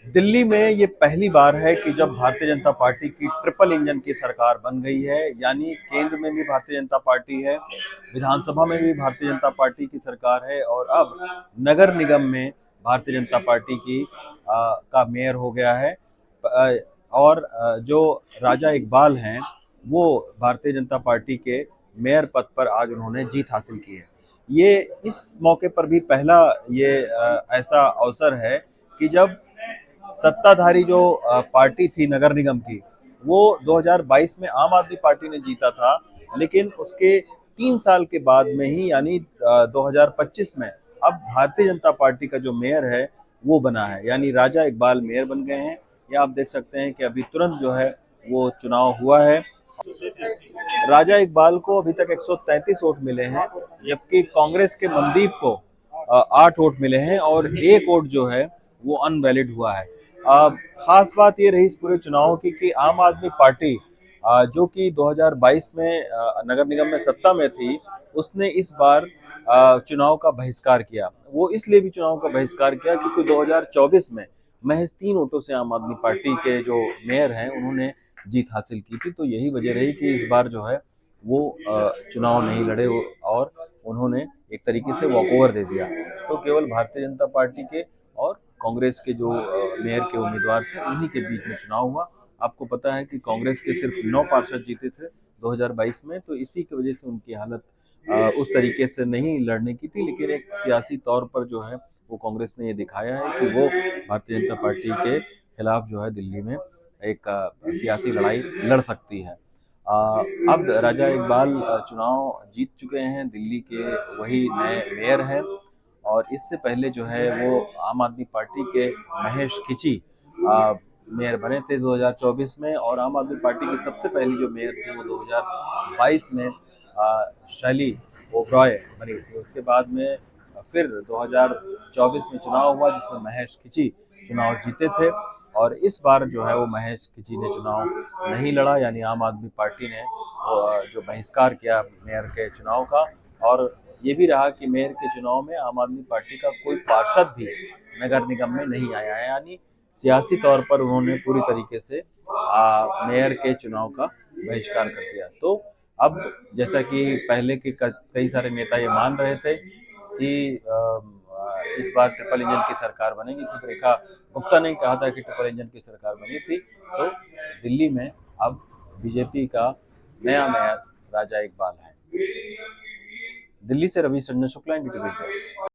दिल्ली में ये पहली बार है कि जब भारतीय जनता पार्टी की ट्रिपल इंजन की सरकार बन गई है, यानी केंद्र में भी भारतीय जनता पार्टी है, विधानसभा में भी भारतीय जनता पार्टी की सरकार है और अब नगर निगम में भारतीय जनता पार्टी की का मेयर हो गया है। और जो राजा इकबाल हैं, वो भारतीय जनता पार्टी के मेयर पद पर आज उन्होंने जीत हासिल की है। ये इस मौके पर भी पहला ये ऐसा अवसर है कि जब सत्ताधारी जो पार्टी थी नगर निगम की, वो 2022 में आम आदमी पार्टी ने जीता था, लेकिन उसके 3 साल के बाद में ही यानी 2025 में अब भारतीय जनता पार्टी का जो मेयर है वो बना है, यानी राजा इकबाल मेयर बन गए हैं। या आप देख सकते हैं कि अभी तुरंत जो है वो चुनाव हुआ है। राजा इकबाल को अभी तक 133 वोट मिले हैं, जबकि कांग्रेस के मनदीप को 8 वोट मिले हैं और एक वोट जो है वो अनवैलिड हुआ है। खास बात ये रही इस पूरे चुनाव की कि आम आदमी पार्टी जो कि 2022 में नगर निगम में सत्ता में थी, उसने इस बार चुनाव का बहिष्कार किया। वो इसलिए भी चुनाव का बहिष्कार किया क्योंकि 2024 में महज 3 वोटों से आम आदमी पार्टी के जो मेयर हैं उन्होंने जीत हासिल की थी। तो यही वजह रही कि इस बार जो है वो चुनाव नहीं लड़े और उन्होंने एक तरीके से वॉकओवर दे दिया। तो केवल भारतीय जनता पार्टी के और कांग्रेस के जो मेयर के उम्मीदवार थे उन्हीं के बीच में चुनाव हुआ। आपको पता है कि कांग्रेस के सिर्फ 9 पार्षद जीते थे 2022 में, तो इसी की वजह से उनकी हालत उस तरीके से नहीं लड़ने की थी, लेकिन एक सियासी तौर पर जो है वो कांग्रेस ने ये दिखाया है कि वो भारतीय जनता पार्टी के खिलाफ जो है दिल्ली में एक सियासी लड़ाई लड़ सकती है। अब राजा इकबाल चुनाव जीत चुके हैं, दिल्ली के वही नए मेयर हैं और इससे पहले जो है वो आम आदमी पार्टी के महेश खिची मेयर बने थे 2024 में, और आम आदमी पार्टी की सबसे पहली जो मेयर थी वो 2022 में शैली ओबरॉय बनी थी। उसके बाद में फिर 2024 में चुनाव हुआ जिसमें महेश खिची चुनाव जीते थे और इस बार जो है वो महेश खिची ने चुनाव नहीं लड़ा, यानी आम आदमी पार्टी ने जो बहिष्कार किया मेयर के चुनाव का। और ये भी रहा कि मेयर के चुनाव में आम आदमी पार्टी का कोई पार्षद भी नगर निगम में नहीं आया है, यानी सियासी तौर पर उन्होंने पूरी तरीके से मेयर के चुनाव का बहिष्कार कर दिया। तो अब जैसा कि पहले के कई सारे नेता ये मान रहे थे कि इस बार ट्रिपल इंजन की सरकार बनेगी, खुद रेखा गुप्ता ने कहा था कि ट्रिपल इंजन की सरकार बनी थी, तो दिल्ली में अब बीजेपी का नया मेयर राजा इकबाल है। दिल्ली से रवि रंजन शुक्ला, एनडीटीवी।